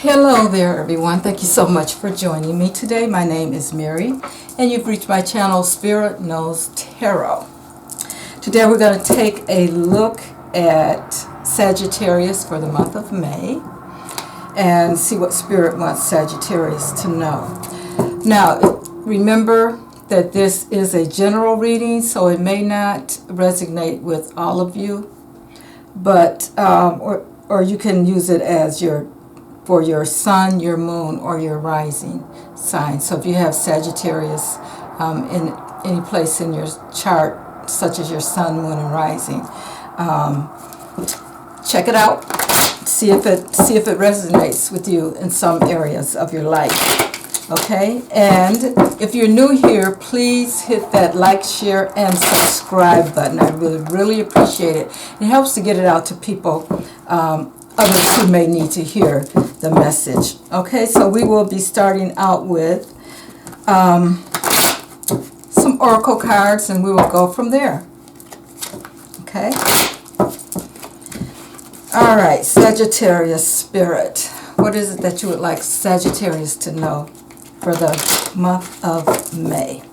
Hello there, everyone. Thank you so much for joining me today. My name is Mary, and you've reached my channel, Spirit Knows Tarot. Today we're going to take a look at Sagittarius for the month of May and see what Spirit wants Sagittarius to know. Now, remember that this is a general reading, so it may not resonate with all of you, but or you can use it as for your sun, your moon, or your rising sign. So if you have Sagittarius in any place in your chart, such as your sun, moon, and rising, check it out. See if it resonates with you in some areas of your life. Okay, and if you're new here, please hit that like, share, and subscribe button. I really appreciate it. It helps to get it out to people, others who may need to hear the message. Okay, so we will be starting out with some oracle cards, and we will go from there. Okay. All right, Sagittarius Spirit. What is it that you would like Sagittarius to know for the month of May?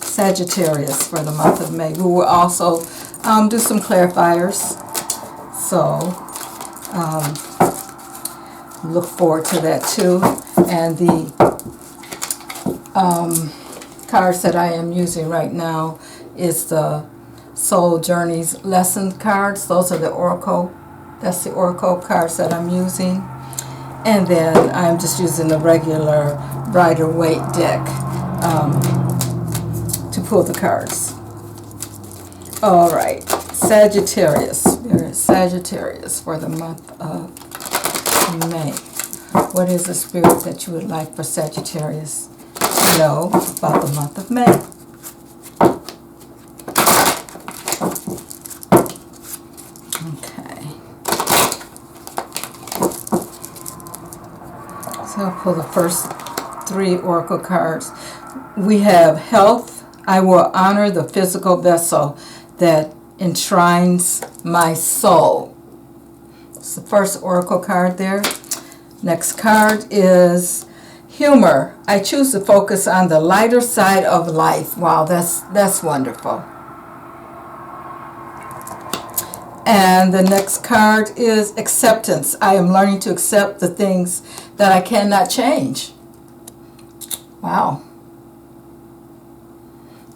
Sagittarius for the month of May. We will also do some clarifiers. So look forward to that too. And the cards that I am using right now is the Soul Journeys lesson cards. Those are the oracle. That's the oracle cards that I'm using. And then I'm just using the regular Rider-Waite deck to pull the cards. All right, Sagittarius. Sagittarius for the month of May. What is the spirit that you would like for Sagittarius to know about the month of May? I'll pull the first three oracle cards. We have health. I will honor the physical vessel that enshrines my soul. It's the first oracle card there. Next card is humor. I choose to focus on the lighter side of life. Wow, that's wonderful. And the next card is acceptance. I am learning to accept the things that I cannot change. Wow.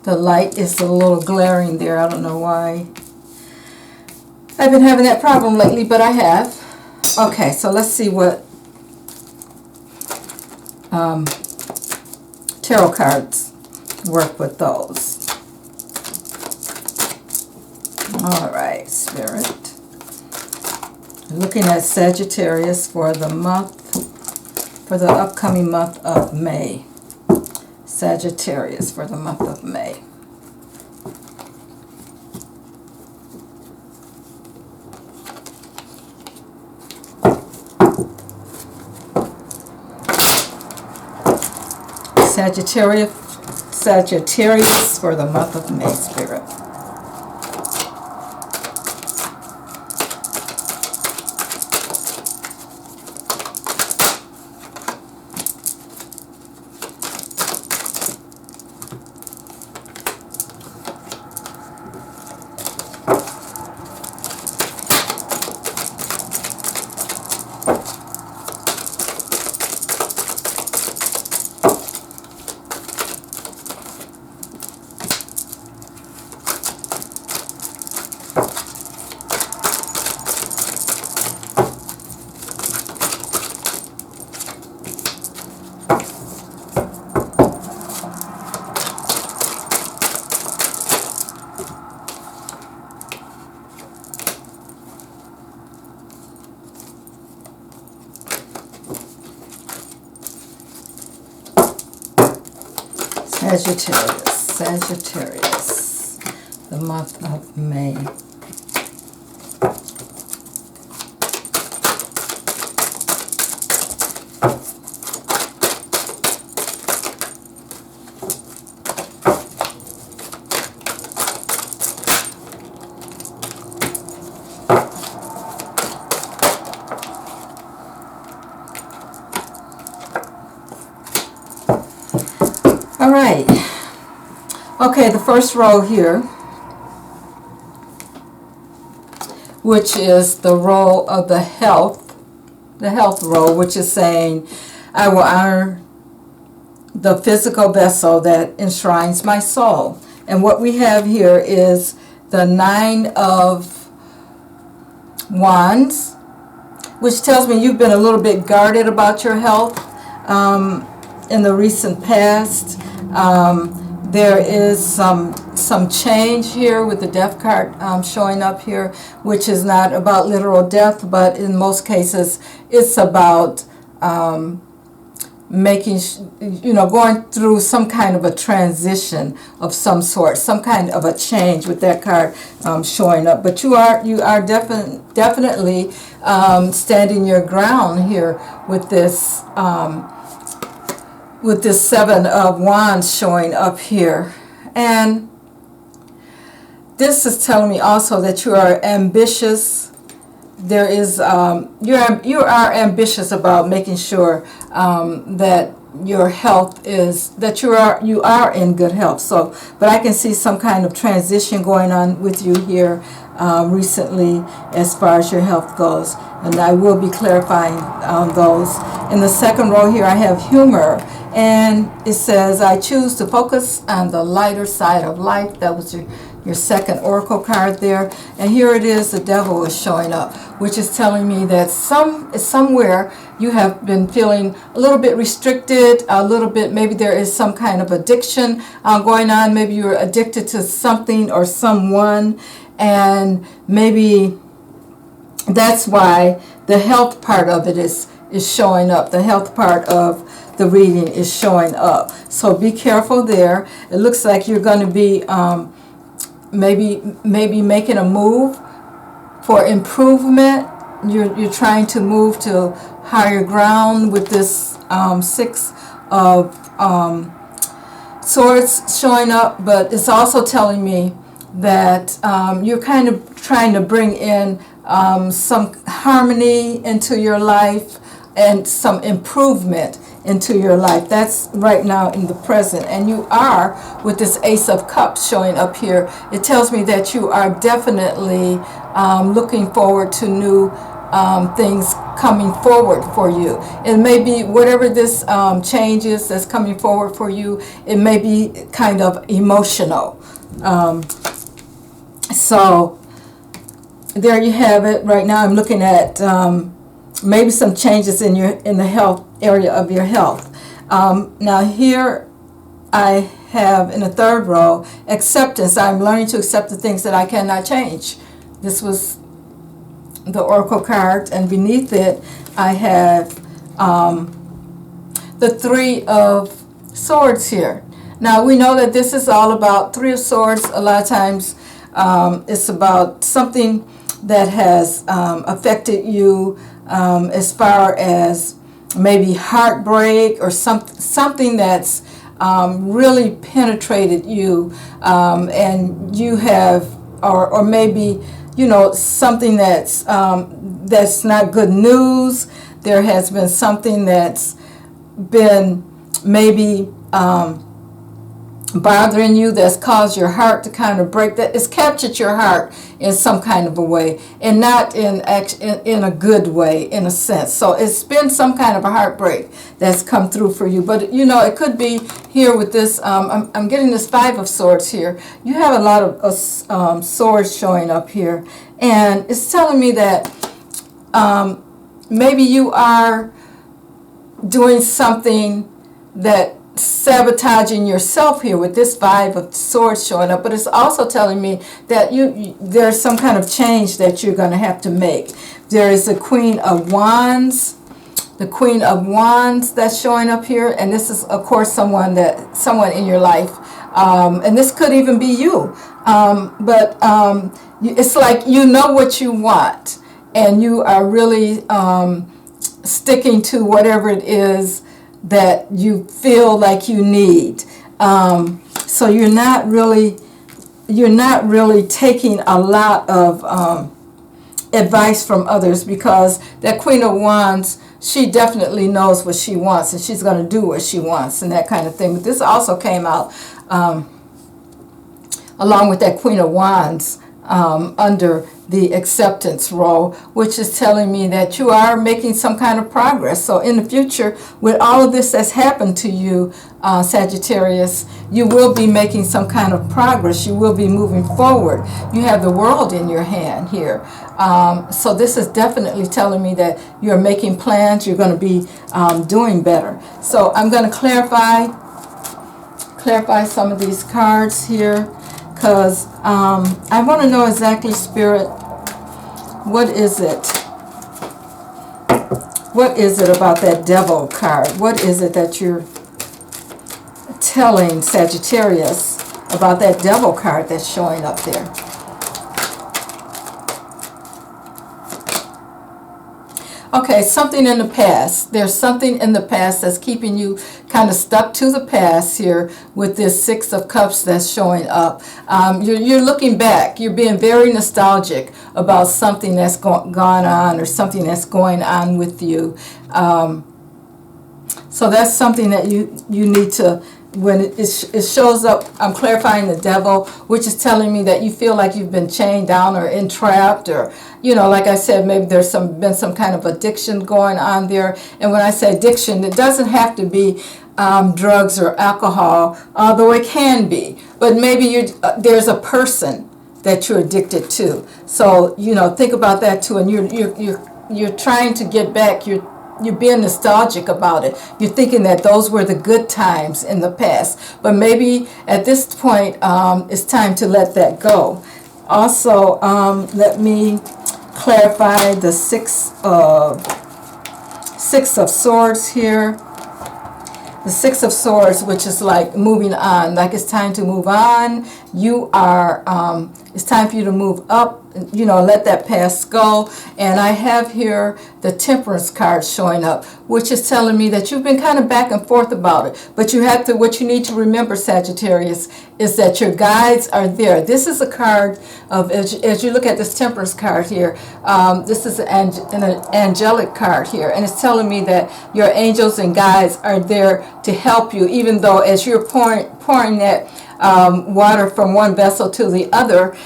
The light is a little glaring there. I don't know why. I've been having that problem lately, but I have. Okay, so let's see what tarot cards work with those. All right, Spirit. Looking at Sagittarius for the upcoming month of May. Sagittarius for the month of May. Sagittarius for the month of May, Spirit. Sagittarius, the month of May. right. Okay, the first row here, which is the row of the health row, which is saying, I will honor the physical vessel that enshrines my soul. And what we have here is the 9 of Wands, which tells me you've been a little bit guarded about your health in the recent past. There is some change here with the death card showing up here, which is not about literal death, but in most cases it's about making, going through some kind of a transition of some sort, some kind of a change with that card showing up. But you are definitely standing your ground here with this 7 of Wands showing up here. And this is telling me also that you are ambitious. There is you are ambitious about making sure that your health is, that you are in good health. So, but I can see some kind of transition going on with you here recently as far as your health goes, and I will be clarifying those. In the second row here, I have humor, and it says, I choose to focus on the lighter side of life. That was your second oracle card there. And here it is, the devil is showing up, which is telling me that somewhere you have been feeling a little bit restricted, a little bit, maybe there is some kind of addiction going on. Maybe you're addicted to something or someone, and maybe that's why the health part of it is showing up. The health part of the reading is showing up. So be careful there. It looks like you're going to be maybe making a move for improvement. You're trying to move to higher ground with this 6 of Swords showing up, but it's also telling me that you're kind of trying to bring in some harmony into your life and some improvement into your life. That's right now in the present. And you are, with this Ace of Cups showing up here, it tells me that you are definitely looking forward to new things coming forward for you. It may be whatever this change is that's coming forward for you, it may be kind of emotional. So there you have it. Right now I'm looking at maybe some changes in the health area of your health. Now here I have in the third row, acceptance. I'm learning to accept the things that I cannot change. This was the Oracle card, and beneath it I have the 3 of Swords here. Now we know that this is all about 3 of Swords. A lot of times it's about something that has affected you as far as maybe heartbreak or something that's really penetrated you, and you have, or maybe, you know, something that's not good news. There has been something that's been maybe bothering you, that's caused your heart to kind of break, that it's captured your heart in some kind of a way, and not in a good way, in a sense. So it's been some kind of a heartbreak that's come through for you. But you know, it could be here with this I'm getting this 5 of Swords here. You have a lot of swords showing up here, and it's telling me that maybe you are doing something that sabotaging yourself here with this 5 of Swords showing up. But it's also telling me that there's some kind of change that you're going to have to make. There is the Queen of Wands, that's showing up here, and this is of course someone in your life, and this could even be you, but it's like you know what you want, and you are really sticking to whatever it is that you feel like you need. So you're not really taking a lot of advice from others, because that Queen of Wands she definitely knows what she wants, and she's going to do what she wants and that kind of thing. But this also came out along with that Queen of Wands under the acceptance role, which is telling me that you are making some kind of progress. So in the future, with all of this that's happened to you, Sagittarius, you will be making some kind of progress. You will be moving forward. You have the world in your hand here. So this is definitely telling me that you're making plans. You're going to be doing better. So I'm going to clarify some of these cards here, because I want to know exactly, Spirit, what is it? What is it about that Devil card? What is it that you're telling Sagittarius about that Devil card that's showing up there? Okay, something in the past. There's something in the past that's keeping you kind of stuck to the past here with this Six of Cups that's showing up. You're looking back. You're being very nostalgic about something that's gone on, or something that's going on with you. So that's something that you need to, when it shows up, I'm clarifying the Devil, which is telling me that you feel like you've been chained down or entrapped, or, you know, like I said, maybe there's been some kind of addiction going on there. And when I say addiction, it doesn't have to be drugs or alcohol, although it can be. But maybe there's a person that you're addicted to. So, you know, think about that too. And you're trying to get back. You're being nostalgic about it. You're thinking that those were the good times in the past. But maybe at this point, it's time to let that go. Also, let me clarify the Six of Swords here. The Six of Swords, which is like moving on, like it's time to move on. You are, it's time for you to move up, you know, let that past go. And I have here the Temperance card showing up, which is telling me that you've been kind of back and forth about it. But you have to, what you need to remember, Sagittarius, is that your guides are there. This is a card of, as you look at this Temperance card here, this is an angelic card here. And it's telling me that your angels and guides are there to help you, even though as you're pouring that water from one vessel to the other,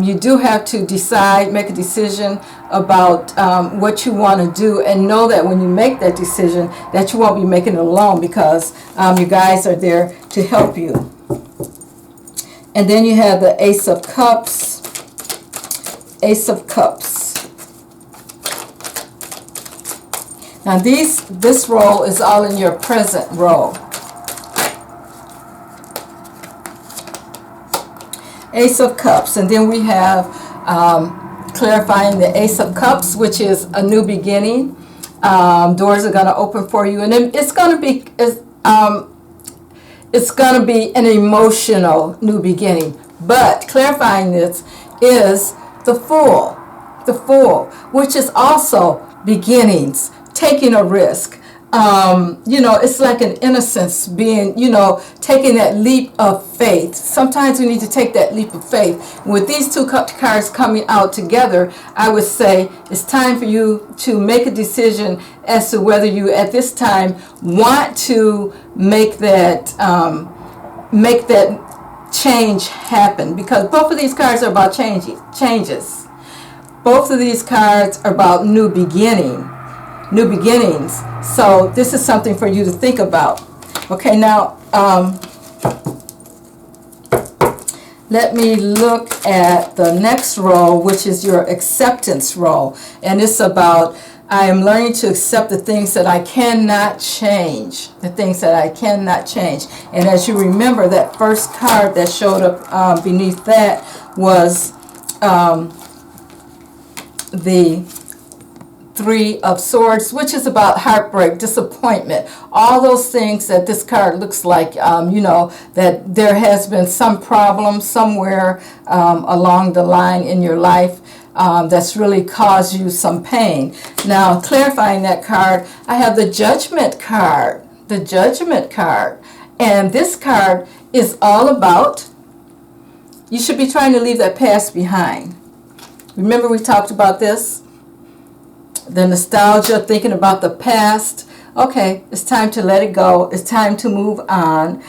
you do have to decide, make a decision about what you want to do, and know that when you make that decision that you won't be making it alone, because your guides are there to help you. And then you have the Ace of Cups. Ace of Cups. Now this role is all in your present role. Ace of Cups. And then we have clarifying the Ace of Cups, which is a new beginning. Doors are going to open for you, and then it's going to be an emotional new beginning. But clarifying this is the Fool. The Fool, which is also beginnings, taking a risk. You know, it's like an innocence being, you know, taking that leap of faith. Sometimes we need to take that leap of faith. With these two cards coming out together, I would say it's time for you to make a decision as to whether you at this time want to make that change happen. Because both of these cards are about changes. Both of these cards are about new beginnings. So this is something for you to think about. Okay, now let me look at the next role, which is your acceptance role. And it's about, I am learning to accept the things that I cannot change. The things that I cannot change. And as you remember, that first card that showed up beneath that was the Three of Swords, which is about heartbreak, disappointment, all those things that this card looks like, you know, that there has been some problem somewhere along the line in your life that's really caused you some pain. Now, clarifying that card, I have the Judgment card, the Judgment card. And this card is all about, you should be trying to leave that past behind. Remember we talked about this? the nostalgia, thinking about the past. Okay, it's time to let it go. It's time to move on.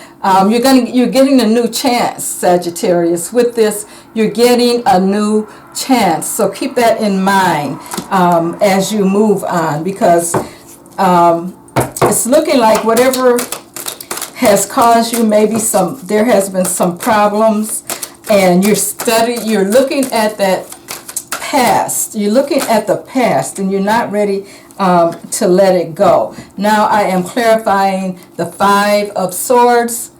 You're getting a new chance, Sagittarius. With this, you're getting a new chance. So keep that in mind as you move on, because it's looking like whatever has caused you maybe there has been some problems, and you're looking at that past. You're looking at the past, and you're not ready to let it go. Now I am clarifying the Five of Swords.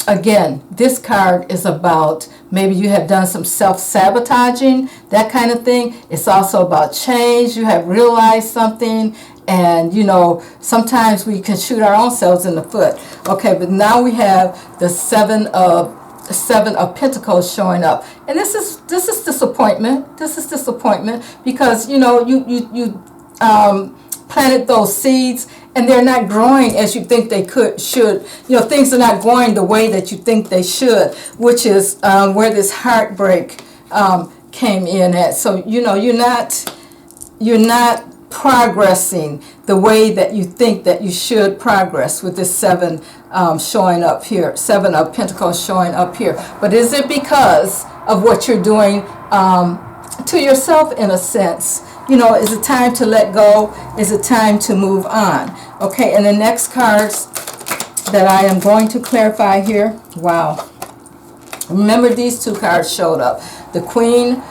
Again, this card is about maybe you have done some self-sabotaging, that kind of thing. It's also about change. You have realized something, and sometimes we can shoot our own selves in the foot. Okay, but now we have the Seven of Pentacles showing up, and this is disappointment. This is disappointment because you planted those seeds, and they're not growing as you think they should. Things are not going the way that you think they should, which is where this heartbreak came in at. So you're not progressing the way that you think that you should progress with this seven showing up here, Seven of Pentacles showing up here. But is it because of what you're doing to yourself, in a sense? Is it time to let go? Is it time to move on? Okay, and the next cards that I am going to clarify here. Wow. Remember, these two cards showed up. The Queen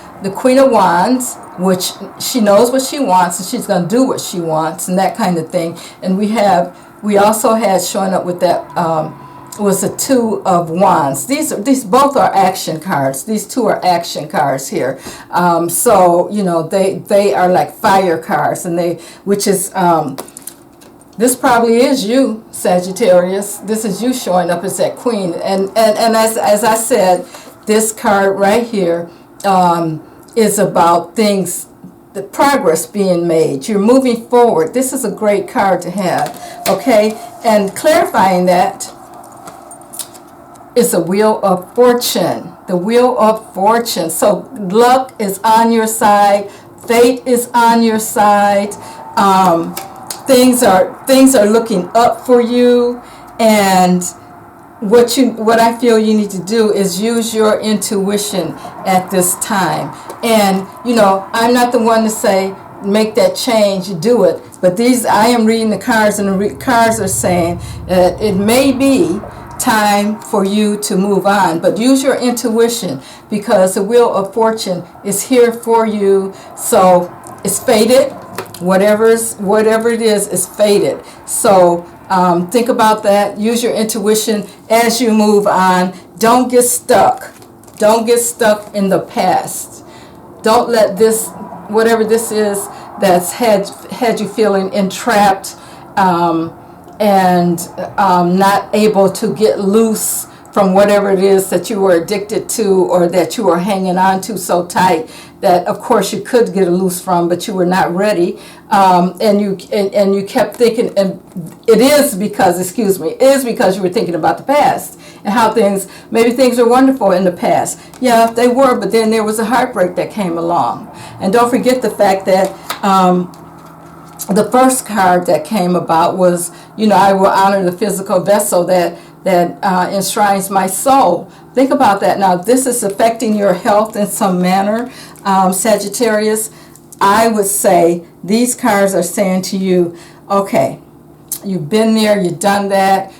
of Wands, which she knows what she wants, and she's going to do what she wants, and that kind of thing. And we also had showing up with that was the Two of Wands. These both are action cards. These two are action cards here. So they are like fire cards, and this probably is you, Sagittarius. This is you showing up as that queen. And as I said, this card right here is about things, the progress being made. You're moving forward. This is a great card to have. Okay, and clarifying that, it's a Wheel of Fortune. The Wheel of Fortune. So luck is on your side. Fate is on your side. Things are looking up for you. And what I feel you need to do is use your intuition at this time. And I'm not the one to say make that change, do it. But I am reading the cards, and the cards are saying that it may be time for you to move on, but use your intuition, because the Wheel of Fortune is here for you. So it's fated. Whatever it is fated. So think about that. Use your intuition as you move on. Don't get stuck. Don't get stuck in the past. Don't let this, whatever this is that's had you feeling entrapped and not able to get loose from whatever it is that you were addicted to, or that you were hanging on to so tight that of course you could get loose from, but you were not ready, and you kept thinking, and it is because you were thinking about the past and how maybe things were wonderful in the past. Yeah, they were, but then there was a heartbreak that came along. And don't forget the fact that the first card that came about was, I will honor the physical vessel that enshrines my soul. Think about that. Now, this is affecting your health in some manner, Sagittarius. I would say these cards are saying to you, okay, you've been there, you've done that.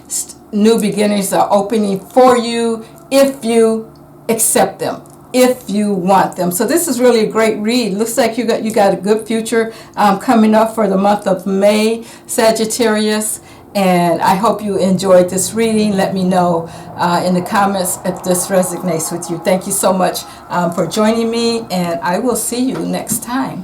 New beginnings are opening for you if you accept them, if you want them. So this is really a great read. Looks like you got a good future coming up for the month of May, Sagittarius. And I hope you enjoyed this reading. Let me know in the comments if this resonates with you. Thank you so much for joining me, and I will see you next time.